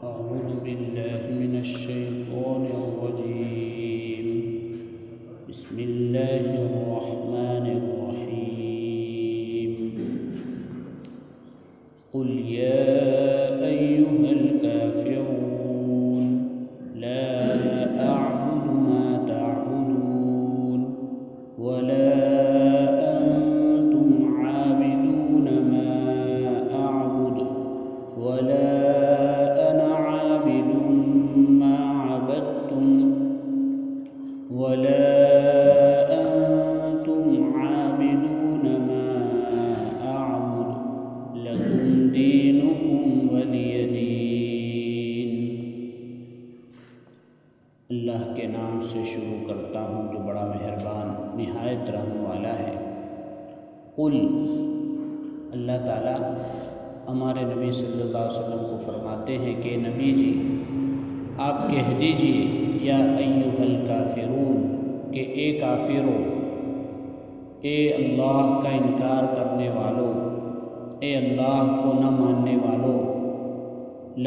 أعوذ بالله من الشيطان الرجيم. بسم الله الرحمن الرحيم. قل يا أيها الكافرون لا أعبد ما تعبدون ولا أنتم عابدون ما أعبد ولا أنا عابد ما عبدتم ولا أنتم عابدون ما أعبد لكم دينكم ولي دين. اللہ کے نام سے شروع کرتا ہوں جو بڑا مہربان نہایت رحم والا ہے. قل، اللہ تعالیٰ ہمارے نبی صلی اللہ علیہ وسلم کو فرماتے ہیں کہ نبی جی آپ کہہ دیجئے یا ایھا الکافرون کہ اے کافروں، اے اللہ کا انکار کرنے والوں، اے اللہ کو نہ ماننے والوں،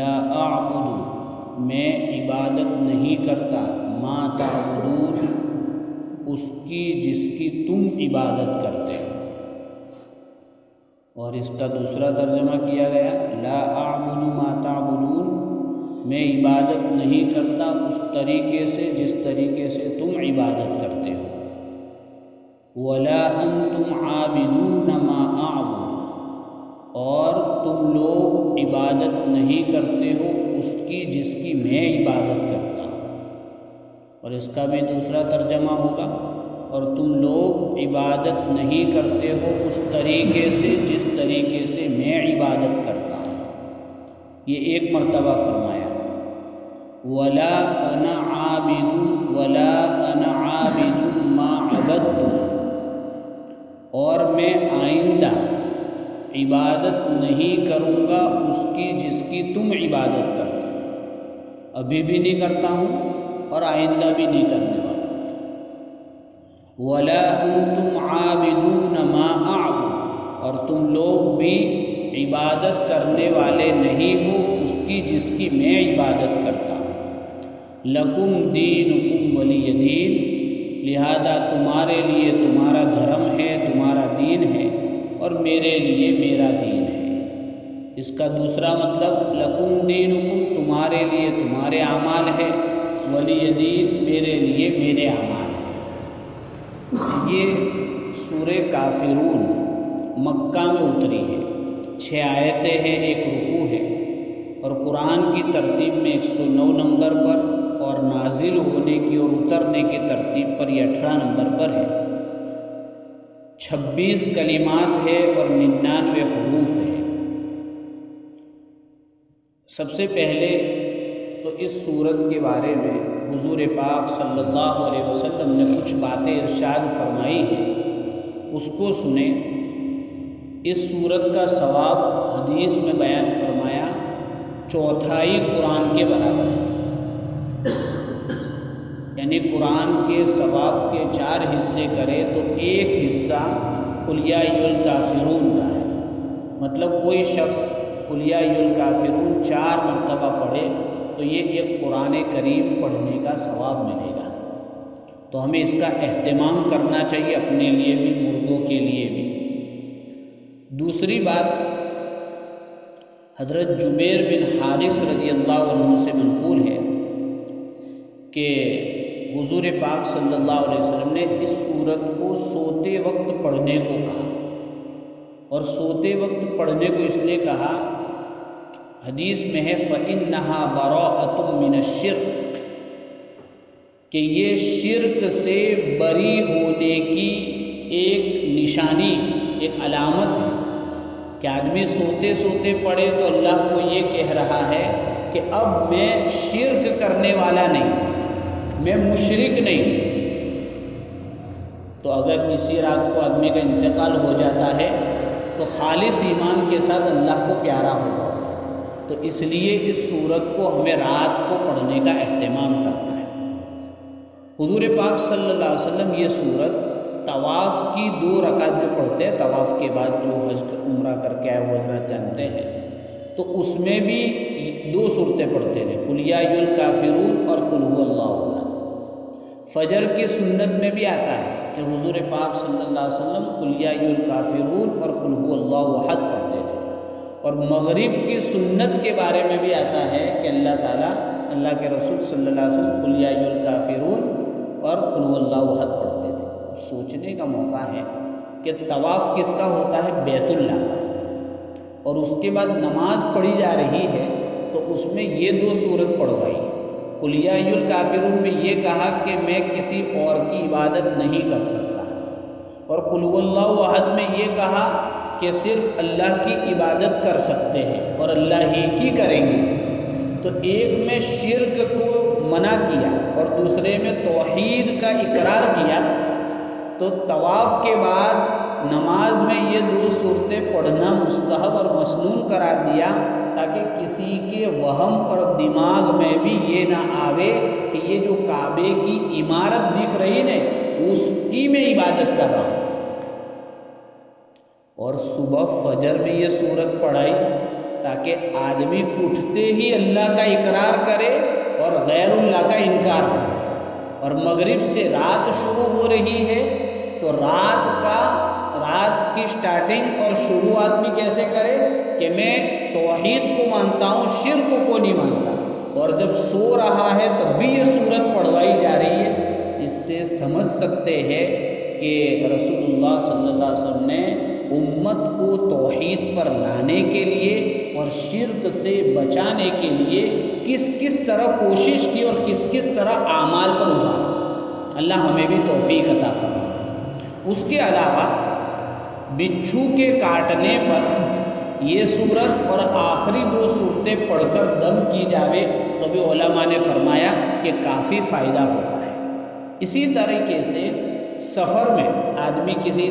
لا اعبد میں عبادت نہیں کرتا، ما تعبدون اس کی جس کی تم عبادت کرتے ہو. اور اس کا دوسرا ترجمہ کیا گیا لا اعبد ما تعبدون، میں عبادت نہیں کرتا اس طریقے سے جس طریقے سے تم عبادت کرتے ہو. ولا انتم عابدون ما اعبد، اور تم لوگ عبادت نہیں کرتے ہو اس کی جس کی میں عبادت کرتا ہوں. اور اس کا بھی دوسرا ترجمہ ہوگا اور تم لوگ عبادت نہیں کرتے ہو اس طریقے سے جس طریقے سے میں عبادت کرتا ہوں. یہ ایک مرتبہ فرمایا ولا انا عابد ما عبدتم، اور میں آئندہ عبادت نہیں کروں گا اس کی جس کی تم عبادت کرتے ہو. ابھی بھی نہیں کرتا ہوں اور آئندہ بھی نہیں کرنے والا. ولا انتم عابدون ما اعبد، اور تم لوگ بھی عبادت کرنے والے نہیں ہو اس کی جس کی میں عبادت کرتا ہوں. لکم دینکم ولی دین، لہذا تمہارے لیے تمہارا دھرم ہے، تمہارا دین ہے، اور میرے لیے میرا دین ہے. اس کا دوسرا مطلب لکم دینکم تمہارے لیے تمہارے اعمال ہے، ولی دین میرے لیے میرے اعمال ہے. یہ سورہ کافرون مکہ میں اتری ہے، 6 آیتیں ہیں، 1 رکوع ہے، اور قرآن کی ترتیب میں 109 نمبر پر، اور نازل ہونے کی اور اترنے کی ترتیب پر یہ 18 نمبر پر ہے. 26 کلمات ہے اور 99 حروف ہے. سب سے پہلے تو اس سورت کے بارے میں حضور پاک صلی اللہ علیہ وسلم نے کچھ باتیں ارشاد فرمائی ہیں، اس کو سنیں. اس سورت کا ثواب حدیث میں بیان فرمایا 1/4 قرآن کے برابر ہے. یعنی قرآن کے ثواب کے 4 حصے کرے تو 1 حصہ قل یا ایھا الکافرون کا ہے. مطلب کوئی شخص قل یا ایھا الکافرون 4 مرتبہ پڑھے تو یہ ایک قرآن کریم پڑھنے کا ثواب ملے گا. تو ہمیں اس کا اہتمام کرنا چاہیے، اپنے لیے بھی، مردوں کے لیے بھی. دوسری بات، حضرت جبیر بن حارث رضی اللہ عنہ سے منقول ہے کہ حضور پاک صلی اللہ علیہ وسلم نے اس سورت کو سوتے وقت پڑھنے کو کہا. اور سوتے وقت پڑھنے کو اس لیے کہا، حدیث میں ہے فَإِنَّهَا بَرَاءَةٌ مِّنَ الشِّرْكِ، کہ یہ شرک سے بری ہونے کی ایک نشانی، ایک علامت ہے کہ آدمی سوتے سوتے پڑھے تو اللہ کو یہ کہہ رہا ہے کہ اب میں شرک کرنے والا نہیں، میں مشرک نہیں. تو اگر اسی رات کو آدمی کا انتقال ہو جاتا ہے تو خالص ایمان کے ساتھ اللہ کو پیارا ہوگا. تو اس لیے اس سورت کو ہمیں رات کو پڑھنے کا اہتمام کرنا ہے. حضور پاک صلی اللہ علیہ وسلم یہ سورت طواف کی 2 رکعت جو پڑھتے ہیں، طواف کے بعد جو حج عمرہ کر کے آئے وہ حضرات جانتے ہیں، تو تو اس میں بھی 2 صورتیں پڑھتے تھے، قل یا ایھا الکافرون اور قل ھو اللہ احد۔ فجر کی سنت میں بھی آتا ہے کہ حضور پاک صلی اللہ علیہ وسلم قل یا ایھا الکافرون اور قل ھو اللہ احد پڑھتے تھے۔ اور مغرب کی سنت کے بارے میں بھی آتا ہے کہ اللہ تعالیٰ، اللہ کے رسول صلی اللہ علیہ وسلم قل یا ایھا الکافرون اور قل ھو اللہ احد پڑھتے تھے۔ سوچنے کا موقع ہے کہ طواف کس کا ہوتا ہے؟ بیت اللہ کا، اور اس کے بعد نماز پڑھی جا رہی ہے تو اس میں یہ 2 صورت پڑھوائی ہے۔ قل یا ایھا الکافرون میں یہ کہا کہ میں کسی اور کی عبادت نہیں کر سکتا، اور قل ھو اللہ احد میں یہ کہا کہ صرف اللہ کی عبادت کر سکتے ہیں اور اللہ ہی کی کریں گے۔ تو ایک میں شرک کو منع کیا اور دوسرے میں توحید کا اقرار کیا، تو طواف کے بعد نماز میں یہ 2 صورتیں پڑھنا مستحب اور مسنون قرار دیا، تاکہ کسی کے وہم اور دماغ میں بھی یہ نہ آوے کہ یہ جو کعبے کی عمارت دکھ رہی نا اس کی میں عبادت کر رہا ہوں۔ اور صبح فجر میں یہ صورت پڑھائی تاکہ آدمی اٹھتے ہی اللہ کا اقرار کرے اور غیر اللہ کا انکار کرے۔ اور مغرب سے رات شروع ہو رہی ہے تو رات کی سٹارٹنگ اور شروعات میں کیسے کرے کہ میں توحید کو مانتا ہوں، شرک کو نہیں مانتا، اور جب سو رہا ہے تب بھی یہ صورت پڑھوائی جا رہی ہے۔ اس سے سمجھ سکتے ہیں کہ رسول اللہ صلی اللہ علیہ وسلم نے امت کو توحید پر لانے کے لیے اور شرک سے بچانے کے لیے کس طرح کوشش کی اور کس طرح اعمال پر ابھارا۔ اللہ ہمیں بھی توفیق عطا فرمائے۔ اس کے علاوہ بچھو کے کاٹنے پر یہ صورت اور آخری 2 صورتیں پڑھ کر دم کی جاوے تو بھی علماء نے فرمایا کہ کافی فائدہ ہوتا ہے۔ اسی طریقے سے سفر میں آدمی کسی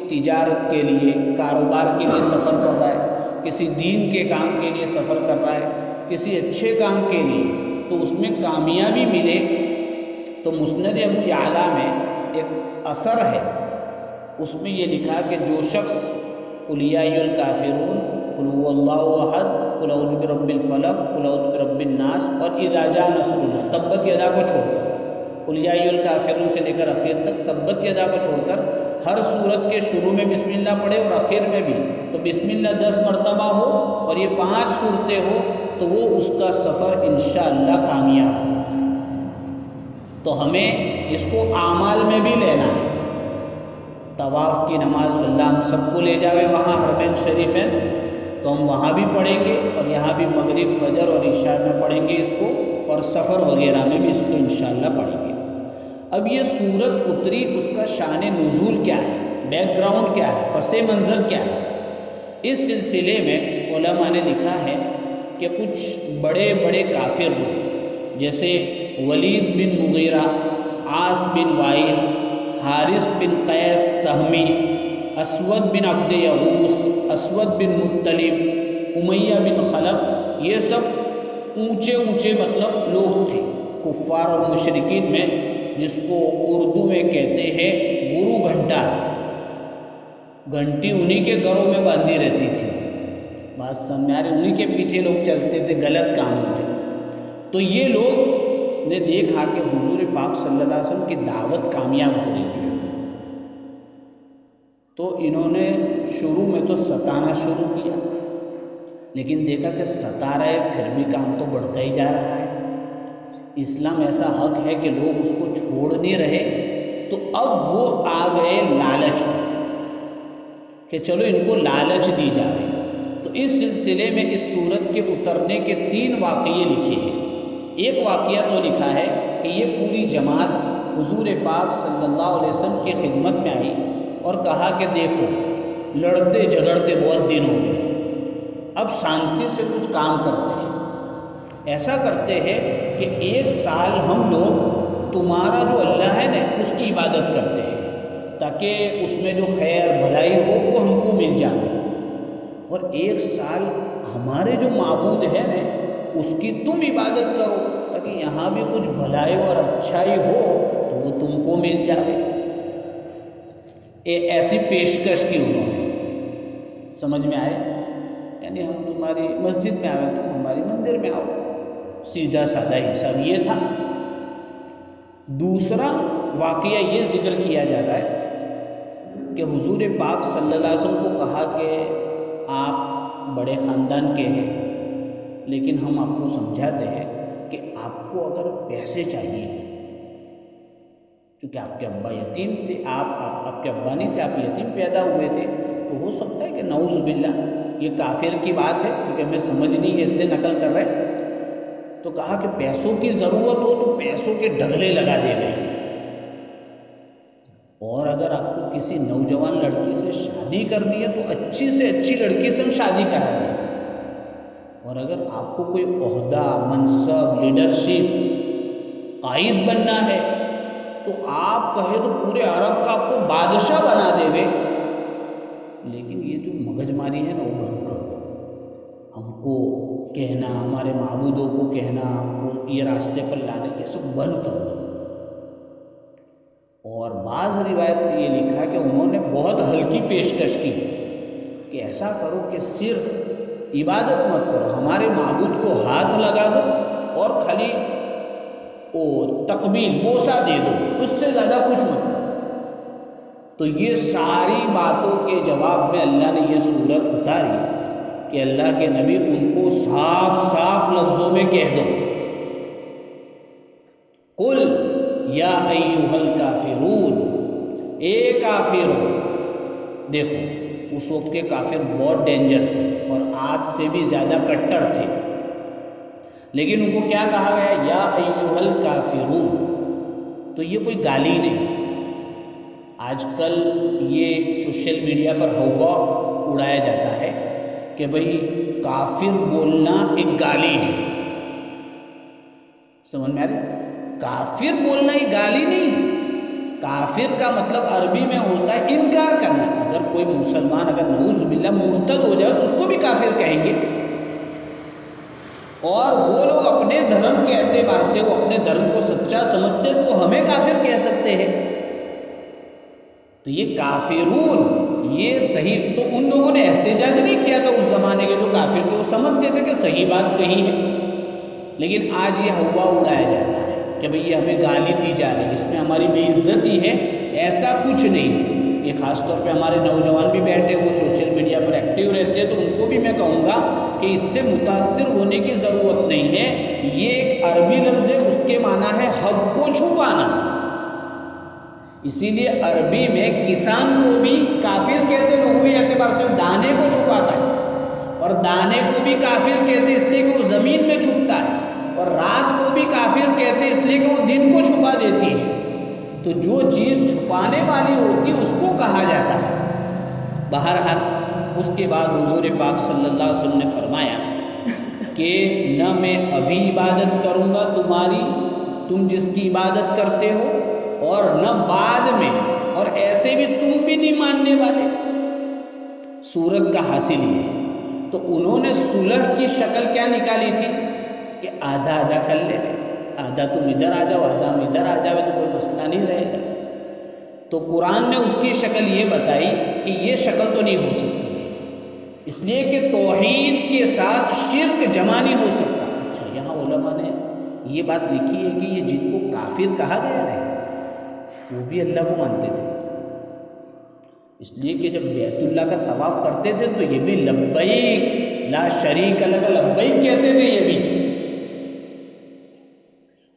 تجارت کے لیے، کاروبار کے لیے سفر کر رہا ہے، کسی دین کے کام کے لیے سفر کر رہا ہے، کسی اچھے کام کے لیے، تو اس میں کامیابی ملے تو مسند ابو یعلا میں ایک اثر ہے، اس میں یہ لکھا کہ جو شخص قل یا ایھا الکافرون، قل ھو اللہ احد، قل اعوذ برب الفلق، قل اعوذ برب الناس اور اذا جاء نصر اللہ، تبت یدا کو چھوڑ کر، قل یا ایھا الکافرون سے لے کر اخیر تک تبت یدا کو چھوڑ کر ہر صورت کے شروع میں بسم اللہ پڑھے اور آخر میں بھی، تو بسم اللہ 10 مرتبہ ہو اور یہ 5 صورتیں ہو تو وہ اس کا سفر انشاءاللہ کامیاب ہو۔ تو ہمیں اس کو اعمال میں بھی لینا ہے۔ طواف کی نماز اللہ ہم سب کو لے جاوے وہاں حرمین شریف ہے تو ہم وہاں بھی پڑھیں گے، اور یہاں بھی مغرب، فجر اور عشاء میں پڑھیں گے اس کو، اور سفر وغیرہ میں بھی اس کو انشاءاللہ پڑھیں گے۔ اب یہ سورت اتری، اس کا شان نزول کیا ہے، بیک گراؤنڈ کیا ہے، پس منظر کیا ہے؟ اس سلسلے میں علماء نے لکھا ہے کہ کچھ بڑے بڑے کافر لوگ جیسے ولید بن مغیرہ، عاص بن وائل، حارث بن قیس سہمی، اسود بن عبد یغوث، اسود بن مطلب، امیہ بن خلف، یہ سب اونچے مطلب لوگ تھے کفار اور مشرکین میں، جس کو اردو میں کہتے ہیں گرو گھنٹا۔ گھنٹی انہی کے گھروں میں باندھی رہتی تھی، بات سمجھ آ رہی، انہی کے پیچھے لوگ چلتے تھے غلط کام میں۔ تو یہ لوگ نے دیکھا کہ حضور پاک صلی اللہ علیہ وسلم کی دعوت کامیاب ہو رہی ہے، تو انہوں نے شروع میں تو ستانا شروع کیا، لیکن دیکھا کہ ستا رہے پھر بھی کام تو بڑھتا ہی جا رہا ہے، اسلام ایسا حق ہے کہ لوگ اس کو چھوڑ نہیں رہے، تو اب وہ آ گئے لالچ میں کہ چلو ان کو لالچ دی جائے۔ تو اس سلسلے میں اس سورت کے اترنے کے 3 واقعے لکھے ہیں۔ ایک واقعہ تو لکھا ہے کہ یہ پوری جماعت حضور پاک صلی اللہ علیہ وسلم کی خدمت میں آئی اور کہا کہ دیکھو لڑتے جھگڑتے بہت دن ہو گئے، اب شانتی سے کچھ کام کرتے ہیں، ایسا کرتے ہیں کہ 1 سال ہم لوگ تمہارا جو اللہ ہے نا اس کی عبادت کرتے ہیں، تاکہ اس میں جو خیر بھلائی ہو وہ ہم کو مل جائے، اور 1 سال ہمارے جو معبود ہے نا اس کی تم عبادت کرو، تاکہ یہاں بھی کچھ بھلائی اور اچھائی ہو تو وہ تم کو مل جائے۔ ایسی پیشکش کی انہوں نے، سمجھ میں آئے؟ یعنی ہم تمہاری مسجد میں آئے تم ہماری مندر میں آؤ، سیدھا سادہ حساب یہ تھا۔ دوسرا واقعہ یہ ذکر کیا جاتا ہے کہ حضور پاک صلی اللہ علیہ وسلم کو کہا کہ آپ بڑے خاندان کے ہیں، لیکن ہم آپ کو سمجھاتے ہیں کہ آپ کو اگر پیسے چاہیے، کیونکہ آپ کے ابا یتیم تھے، آپ کے ابا نہیں تھے، آپ یتیم پیدا ہوئے تھے، تو ہو سکتا ہے کہ نعوذ باللہ یہ کافر کی بات ہے، چونکہ ہمیں سمجھ نہیں ہے اس لیے نقل کر رہے، تو کہا کہ پیسوں کی ضرورت ہو تو پیسوں کے ڈھگلے لگا دے گئے، اور اگر آپ کو کسی نوجوان لڑکی سے شادی کرنی ہے تو اچھی سے اچھی لڑکی سے ہم شادی کرا دیں، اور اگر آپ کو کوئی عہدہ، منصب، لیڈرشپ، قائد بننا ہے تو آپ کہے تو پورے عرب کا آپ کو بادشاہ بنا دے گے، لیکن یہ جو مغز ماری ہے نا وہ بند کر دو، ہم کو کہنا، ہمارے معبودوں کو کہنا، یہ راستے پر لانے، یہ سب بند کر دو۔ اور بعض روایت میں یہ لکھا کہ انہوں نے بہت ہلکی پیشکش کی کہ ایسا کرو کہ صرف عبادت مت کرو، ہمارے معبود کو ہاتھ لگا دو اور خالی تقبیل، بوسہ دے دو، اس سے زیادہ کچھ مت کرو۔ تو یہ ساری باتوں کے جواب میں اللہ نے یہ صورت اتاری کہ اللہ کے نبی ان کو صاف صاف لفظوں میں کہہ دو، قل یا ایھا الکافرون، اے کافروں۔ دیکھو اس وقت کے کافر بہت ڈینجر تھے اور آج سے بھی زیادہ کٹر تھے، لیکن ان کو کیا کہا گیا؟ یا ایھا الکافرون، تو یہ کوئی گالی نہیں۔ آج کل یہ سوشل میڈیا پر ہوا اڑایا جاتا ہے کہ بھئی کافر بولنا ایک گالی ہے، سمجھ میں آ رہی؟ کافر بولنا ایک گالی نہیں ہے، کافر کا مطلب عربی میں ہوتا ہے انکار کرنا۔ اگر کوئی مسلمان اگر نعوذ باللہ مرتد ہو جائے تو اس کو بھی کافر کہیں گے، اور وہ لوگ اپنے دھرم کے اعتبار سے وہ اپنے دھرم کو سچا سمجھتے تو ہمیں کافر کہہ سکتے ہیں۔ تو یہ کافرون یہ صحیح، تو ان لوگوں نے احتجاج نہیں کیا تھا اس زمانے کے جو کافر تھے، وہ سمجھتے تھے کہ صحیح بات کہی ہے، لیکن آج یہ ہوا اڑایا جاتا ہے کہ بھئی یہ ہمیں گالی دی جا رہی ہے، اس میں ہماری بے عزتی ہے، ایسا کچھ نہیں ہے۔ یہ خاص طور پہ ہمارے نوجوان بھی بیٹھے وہ سوشل میڈیا پر ایکٹیو رہتے ہیں، تو ان کو بھی میں کہوں گا کہ اس سے متاثر ہونے کی ضرورت نہیں ہے۔ یہ ایک عربی لفظ ہے، اس کے معنی ہے حق کو چھپانا، اسی لیے عربی میں کسان کو بھی کافر کہتے، لغوی اعتبار سے دانے کو چھپاتا ہے، اور دانے کو بھی کافر کہتے اس لیے کہ وہ زمین میں چھپتا ہے، اور رات کو بھی کافر کہتے اس لیے کہ وہ دن کو چھپا دیتی ہے۔ تو جو چیز چھپانے والی ہوتی ہے اس کو کہا جاتا ہے۔ بہرحال اس کے بعد حضور پاک صلی اللہ علیہ وسلم نے فرمایا کہ نہ میں ابھی عبادت کروں گا تمہاری، تم جس کی عبادت کرتے ہو، اور نہ بعد میں، اور ایسے بھی تم بھی نہیں ماننے والے۔ سورت کا حاصل یہ ہے۔ تو انہوں نے صلح کی شکل کیا نکالی تھی کہ آدھا آدھا کر لے، آدھا تم ادھر آ جاؤ، آدھا ہم ادھر آ جاؤ، تو کوئی مسئلہ نہیں رہے گا۔ تو قرآن نے اس کی شکل یہ بتائی کہ یہ شکل تو نہیں ہو سکتی ہے، اس لیے کہ توحید کے ساتھ شرک جمع نہیں ہو سکتا۔ اچھا، یہاں علماء نے یہ بات لکھی ہے کہ یہ جن کو کافر کہا گیا ہے وہ بھی اللہ کو مانتے تھے، اس لیے کہ جب بیت اللہ کا طواف کرتے تھے تو یہ بھی لبیک لا شریک لک لبیک کہتے تھے یہ بھی،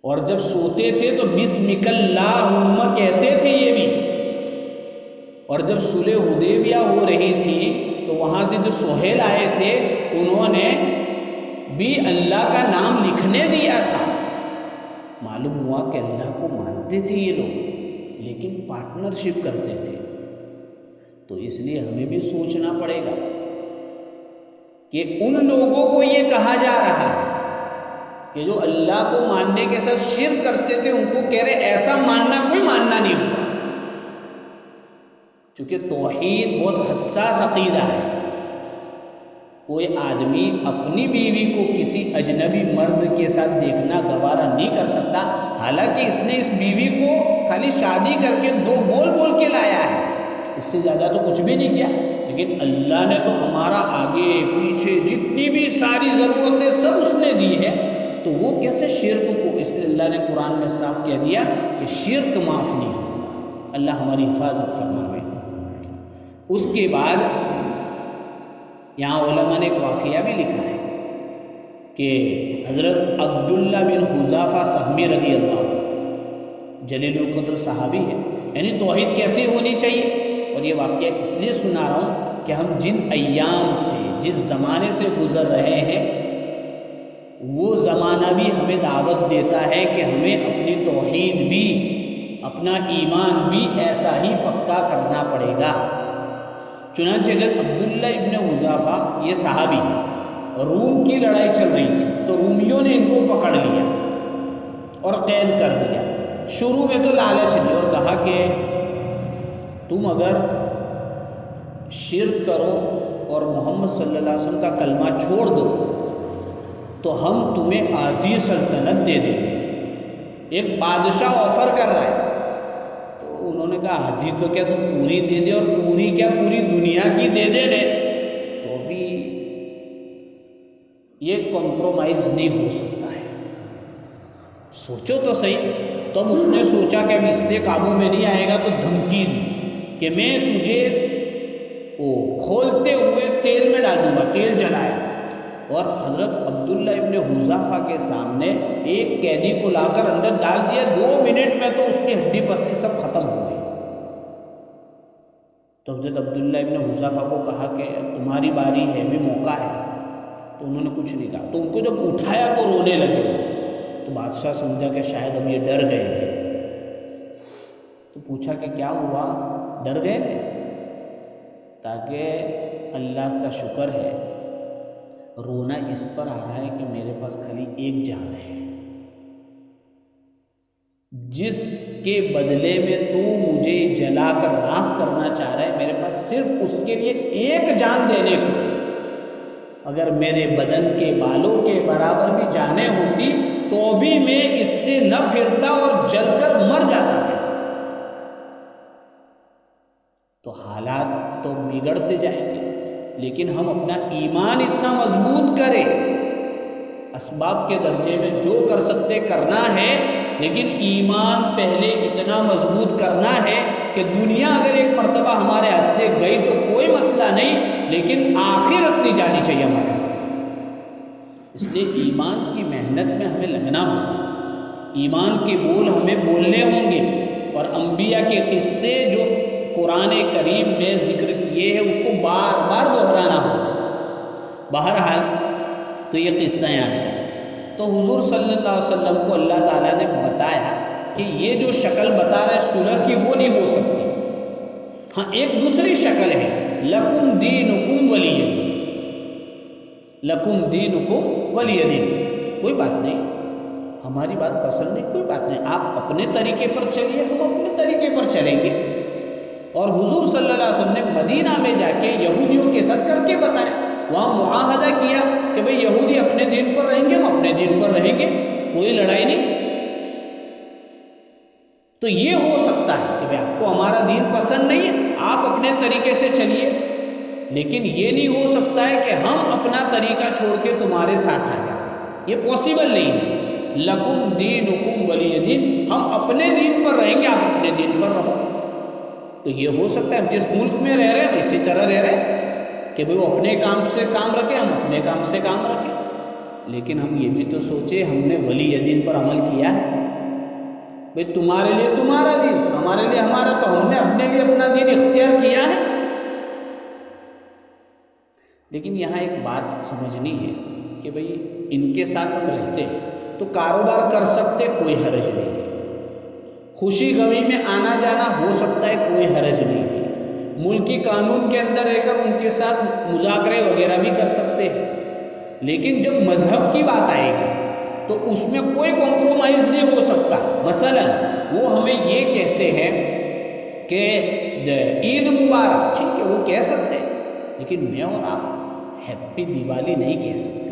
اور جب سوتے تھے تو بسمک اللہم کہتے تھے یہ بھی، اور جب صلح حدیبیہ ہو رہی تھی تو وہاں سے جو سہیل آئے تھے انہوں نے بھی اللہ کا نام لکھنے دیا تھا۔ معلوم ہوا کہ اللہ کو مانتے تھے یہ لوگ، لیکن پارٹنرشپ کرتے تھے۔ تو اس لیے ہمیں بھی سوچنا پڑے گا کہ ان لوگوں کو یہ کہا جا رہا ہے کہ جو اللہ کو ماننے کے ساتھ شرک کرتے تھے، ان کو کہہ رہے ایسا ماننا کوئی ماننا نہیں ہوگا، کیونکہ توحید بہت حساس عقیدہ ہے۔ کوئی آدمی اپنی بیوی کو کسی اجنبی مرد کے ساتھ دیکھنا گوارا نہیں کر سکتا، حالانکہ اس نے اس بیوی کو خالی شادی کر کے 2 بول کے لایا ہے، اس سے زیادہ تو کچھ بھی نہیں کیا، لیکن اللہ نے تو ہمارا آگے پیچھے جتنی بھی ساری ضرورتیں سب اس نے دی ہے، تو وہ کیسے شرک کو، اس لیے اللہ نے قرآن میں صاف کہہ دیا کہ شرک معاف نہیں ہوگا۔ اللہ ہماری حفاظت فرمائے۔ اس کے بعد یہاں علماء نے ایک واقعہ بھی لکھا ہے کہ حضرت عبداللہ بن حذافہ سہمی رضی اللہ عنہ جلیل القدر صحابی ہے، یعنی توحید کیسی ہونی چاہیے، اور یہ واقعہ اس لیے سنا رہا ہوں کہ ہم جن ایام سے، جس زمانے سے گزر رہے ہیں، وہ زمانہ بھی ہمیں دعوت دیتا ہے کہ ہمیں اپنی توحید بھی، اپنا ایمان بھی ایسا ہی پکا کرنا پڑے گا۔ چنانچہ اگر عبداللہ ابن حذافہ یہ صحابی ہے، روم کی لڑائی چل رہی تھی تو رومیوں نے ان کو پکڑ لیا اور قید کر دیا۔ شروع میں تو لالچ لی اور کہا کہ تم اگر شرک کرو اور محمد صلی اللہ علیہ وسلم کا کلمہ چھوڑ دو تو ہم تمہیں آدھی سلطنت دے دیں گے۔ ایک بادشاہ آفر کر رہا ہے، تو انہوں نے کہا آدھی تو کیا، تم پوری دے دے، اور پوری کیا، پوری دنیا کی دے دے رے، تو بھی یہ کمپرومائز نہیں ہو سکتا ہے، سوچو تو صحیح۔ تو اب اس نے سوچا کہ اب اس سے قابو میں نہیں آئے گا، تو دھمکی دی کہ میں تجھے کھولتے ہوئے تیل میں ڈال دوں گا۔ تیل جلایا اور حضرت عبداللہ ابن حذافہ کے سامنے ایک قیدی کو لا کر اندر ڈال دیا۔ 2 منٹ میں تو اس کی ہڈی پسلی سب ختم ہو گئی۔ تو حضرت عبداللہ ابن حذافہ کو کہا کہ تمہاری باری ہے، بھی موقع ہے، تو انہوں نے کچھ نہیں کہا۔ تو ان کو جب اٹھایا تو رونے لگے، تو بادشاہ سمجھا کہ شاید اب یہ ڈر گئے ہیں، تو پوچھا کہ کیا ہوا، ڈر گئے نا؟ تاکہ اللہ کا شکر ہے، رونا اس پر آ رہا ہے کہ میرے پاس خالی ایک جان ہے، جس کے بدلے میں تو مجھے جلا کر راکھ کرنا چاہ رہا ہے، میرے پاس صرف اس کے لیے ایک جان دینے کو ہے۔ اگر میرے بدن کے بالوں کے برابر بھی جانیں ہوتی تو بھی میں اس سے نہ پھرتا اور جل کر مر جاتا ہے۔ تو حالات تو بگڑتے جائیں گے، لیکن ہم اپنا ایمان اتنا مضبوط کریں، اسباب کے درجے میں جو کر سکتے کرنا ہے، لیکن ایمان پہلے اتنا مضبوط کرنا ہے کہ دنیا اگر ایک مرتبہ ہمارے ہاتھ سے گئی تو کوئی مسئلہ نہیں، لیکن آخرت نہیں جانی چاہیے ہمارے ہاتھ سے۔ اس لیے ایمان کی محنت میں ہمیں لگنا ہوگا، ایمان کے بول ہمیں بولنے ہوں گے، اور انبیاء کے قصے جو قرآن کریم میں ذکر کیے ہیں اس کو بار بار دہرانا ہوگا۔ بہرحال تو یہ قصہ یاد ہے۔ تو حضور صلی اللہ علیہ وسلم کو اللہ تعالیٰ نے بتایا کہ یہ جو شکل بتا رہا ہے صلح کی، وہ نہیں ہو سکتی۔ ہاں ایک دوسری شکل ہے، لکم دینکم ولی دین، لکم دینکم ولی دین، کوئی بات نہیں، ہماری بات پسند نہیں، کوئی بات نہیں، آپ اپنے طریقے پر چلیے، ہم اپنے طریقے پر چلیں گے۔ اور حضور صلی اللہ علیہ وسلم نے مدینہ میں جا کے یہودیوں کے ساتھ کر کے بتایا، وہاں معاہدہ کیا کہ بھئی یہودی اپنے دین پر رہیں گے، ہم اپنے دین پر رہیں گے، کوئی لڑائی نہیں۔ تو یہ ہو سکتا ہے کہ بھئی آپ کو ہمارا دین پسند نہیں ہے، آپ اپنے طریقے سے چلیے، لیکن یہ نہیں ہو سکتا ہے کہ ہم اپنا طریقہ چھوڑ کے تمہارے ساتھ آ جائیں، یہ پاسبل نہیں ہے۔ لکم دینکم ولی دین، ہم اپنے دین پر رہیں گے، آپ اپنے دین پر رہو۔ تو یہ ہو سکتا ہے ہم جس ملک میں رہ رہے ہیں اسی طرح رہ رہے ہیں کہ بھئی وہ اپنے کام سے کام رکھیں، ہم اپنے کام سے کام رکھیں، لیکن ہم یہ بھی تو سوچیں ہم نے ولی دین پر عمل کیا ہے۔ بھئی تمہارے لیے تمہارا دین، ہمارے لیے ہمارا، تو ہم نے اپنے لیے اپنا دین اختیار کیا ہے۔ لیکن یہاں ایک بات سمجھنی ہے کہ بھئی ان کے ساتھ ہم رہتے ہیں تو کاروبار کر سکتے، کوئی حرج نہیں ہے، خوشی غمی میں آنا جانا ہو سکتا ہے، کوئی حرج نہیں ہے، ملکی قانون کے اندر رہ کر ان کے ساتھ مذاکرے وغیرہ بھی کر سکتے ہیں، لیکن جب مذہب کی بات آئے گی تو اس میں کوئی کمپرومائز نہیں ہو سکتا۔ مثلا وہ ہمیں یہ کہتے ہیں کہ عید مبارک، ٹھیک ہے وہ کہہ سکتے ہیں، لیکن میں اور آپ ہیپی دیوالی نہیں کہہ سکتے۔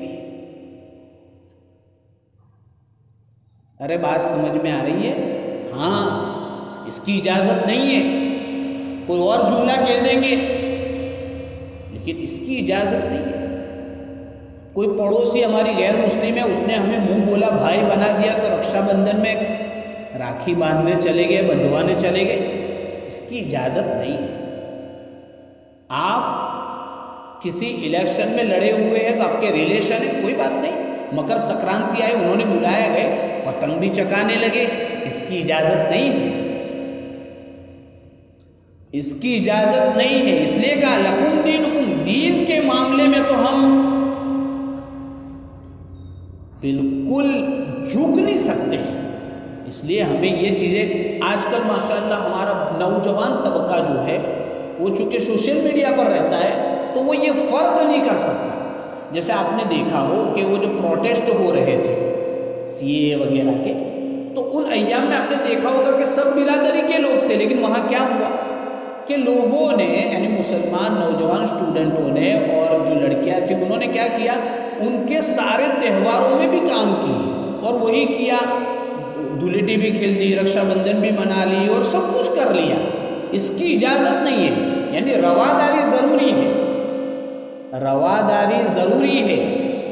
ارے بات سمجھ میں آ رہی ہے؟ ہاں، اس کی اجازت نہیں ہے، کوئی اور جملہ کہہ دیں گے لیکن اس کی اجازت نہیں ہے۔ کوئی پڑوسی ہماری غیر مسلم ہے، اس نے ہمیں منہ بولا بھائی بنا دیا تو رکشا بندھن میں راکھی باندھنے چلے گئے، بندھوانے چلے گئے، اس کی اجازت نہیں ہے۔ آپ کسی الیکشن میں لڑے ہوئے ہیں تو آپ کے ریلیشن ہے، کوئی بات نہیں، مکر سنکرانتی آئے، انہوں نے بلایا، گئے، پتنگ بھی چکانے لگے، اس کی اجازت نہیں ہے، اس کی اجازت نہیں ہے۔ اس لیے کہا لکم دینکم، دین کے معاملے میں تو ہم بالکل جھک نہیں سکتے ہیں۔ اس لیے ہمیں یہ چیزیں، آج کل ماشاءاللہ ہمارا نوجوان طبقہ جو ہے وہ چونکہ سوشل میڈیا پر رہتا ہے تو وہ یہ فرق نہیں کر سکتا۔ جیسے آپ نے دیکھا ہو کہ وہ جو پروٹیسٹ ہو رہے تھے سی اے وغیرہ کے، تو ان ایام میں آپ نے دیکھا ہوگا کہ سب برادری کے لوگ تھے، لیکن وہاں کیا ہوا کہ لوگوں نے، یعنی مسلمان نوجوان اسٹوڈنٹوں نے اور جو لڑکیاں تھیں انہوں نے کیا کیا، ان کے سارے تہواروں میں بھی کام کیے اور وہی کیا، دھولیٹی بھی کھیل دی، رکشا بندھن بھی منا لی اور سب کچھ کر لیا۔ اس کی اجازت نہیں ہے، یعنی رواداری ضروری ہے، رواداری ضروری ہے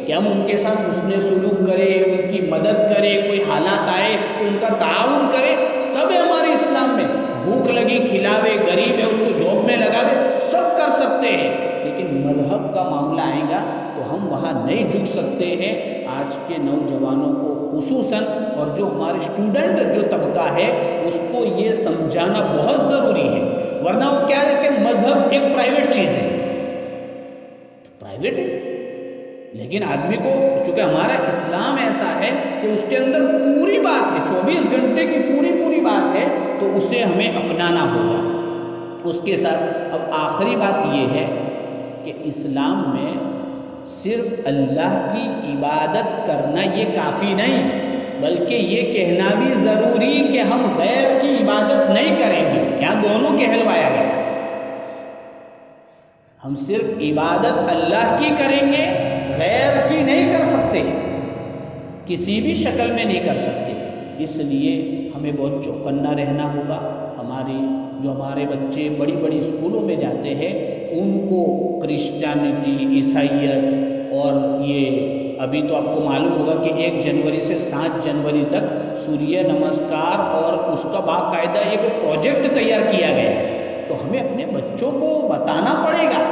کہ ہم ان کے ساتھ حسن سلوک کریں، ان کی مدد کریں، کوئی حالات آئے تو ان کا تعاون کریں، سب ہے ہمارے اسلام میں، بھوک لگی کھلاوے، غریب ہے اس کو جاب میں لگاوے، سب کر سکتے ہیں، لیکن مذہب کا معاملہ آئے گا تو ہم وہاں نہیں جھک سکتے ہیں۔ آج کے نوجوانوں کو خصوصاً اور جو ہمارے اسٹوڈنٹ جو طبقہ ہے اس کو یہ سمجھانا بہت ضروری ہے، ورنہ وہ کیا ہے کہ مذہب ایک پرائیویٹ چیز ہے، پرائیویٹ ہے، لیکن آدمی کو، چونکہ ہمارا اسلام ایسا ہے کہ اس کے اندر پوری بات ہے، 24 گھنٹے کی پوری بات ہے، تو اسے ہمیں اپنانا ہوگا اس کے ساتھ۔ اب آخری بات یہ ہے کہ اسلام میں صرف اللہ کی عبادت کرنا یہ کافی نہیں، بلکہ یہ کہنا بھی ضروری کہ ہم غیر کی عبادت نہیں کریں گے، یہاں دونوں کہلوایا گیا، ہم صرف عبادت اللہ کی کریں گے، غیر کی نہیں کر سکتے، کسی بھی شکل میں نہیں کر سکتے۔ اس لیے ہمیں بہت چوکنا رہنا ہوگا۔ ہمارے بچے بڑی بڑی اسکولوں میں جاتے ہیں، ان کو کرسچینٹی، عیسائیت، اور یہ ابھی تو آپ کو معلوم ہوگا کہ 1 جنوری سے 7 جنوری تک سوریہ نمسکار اور اس کا باقاعدہ ایک پروجیکٹ تیار کیا گیا ہے، تو ہمیں اپنے بچوں کو بتانا پڑے گا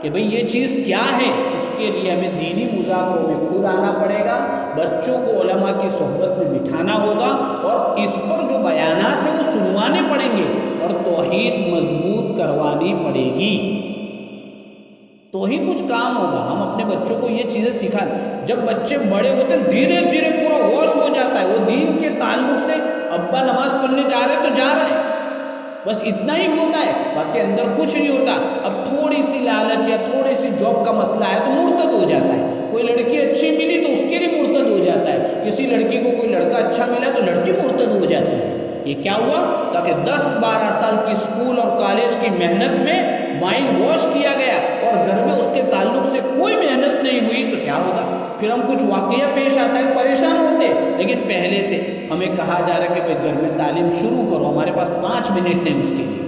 کہ بھئی یہ چیز کیا ہے۔ اس کے لیے ہمیں دینی مذاکروں میں خود آنا پڑے گا، بچوں کو علماء کی صحبت میں بٹھانا ہوگا، اور اس پر جو بیانات ہیں وہ سنوانے پڑیں گے، اور توحید مضبوط کروانی پڑے گی، تو ہی کچھ کام ہوگا۔ ہم اپنے بچوں کو یہ چیزیں سکھائیں۔ جب بچے بڑے ہوتے ہیں دھیرے دھیرے پورا ہوش ہو جاتا ہے، وہ دین کے تعلق سے ابا نماز پڑھنے جا رہے تو جا رہے ہیں، بس اتنا ہی ہوتا ہے، باقی اندر کچھ نہیں ہوتا۔ اب تھوڑی سی لالچ یا تھوڑی سی جاب کا مسئلہ ہے تو مرتد ہو جاتا ہے، کوئی لڑکی اچھی ملی تو اس کے لیے مرتد ہو جاتا ہے، کسی لڑکی کو کوئی لڑکا اچھا ملا تو لڑکی مرتد ہو جاتی ہے۔ یہ کیا ہوا؟ تاکہ 10-12 سال کی اسکول اور کالج کی محنت میں مائنڈ واش کیا گیا، اور گھر میں اس کے تعلق سے کوئی محنت نہیں ہوئی تو کیا ہوگا؟ پھر ہم کچھ واقعہ پیش آتا ہے پریشان ہوتے، لیکن پہلے سے ہمیں کہا جا رہا ہے کہ بھئی گھر میں تعلیم شروع کرو، ہمارے پاس 5 منٹ نہیں اس کے لیے۔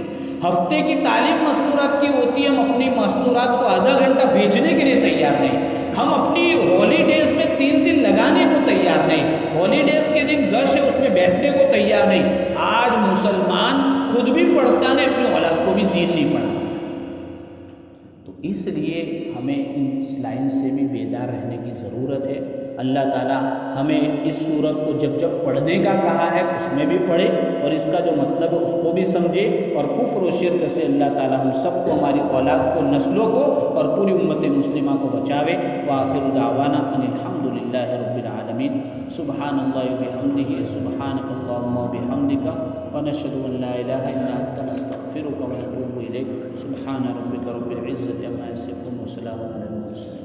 ہفتے کی تعلیم مستورات کی ہوتی ہے، ہم اپنی مستورات کو آدھا گھنٹہ بھیجنے کے لیے تیار نہیں، ہم اپنی ہالیڈیز میں 3 دن لگانے کو تیار نہیں، ہالیڈیز کے دن گش ہے اس میں بیٹھنے کو تیار نہیں۔ آج مسلمان خود بھی پڑھتا نہیں، اپنی اولاد کو بھی دین نہیں پڑھاتا، تو اس لیے ہمیں ان لائن سے بھی بیدار رہنے کی ضرورت ہے۔ اللہ تعالیٰ ہمیں اس سورت کو جب جب پڑھنے کا کہا ہے اس میں بھی پڑھے، اور اس کا جو مطلب ہے اس کو بھی سمجھے، اور کفر و شرک سے اللہ تعالیٰ ہم سب کو، ہماری اولاد کو، نسلوں کو اور پوری امت مسلمہ کو بچاوے۔ وآخر دعوانا ان الحمد للہ رب العالمین۔ سبحان اللہ وبحمدہ، سبحانک اللہم وبحمدک، ونشہد ان لا الہ الا انت، نستغفرک ونتوب الیک۔ سبحان ربک رب العزۃ عما یصفون، وسلام علی المرسلین۔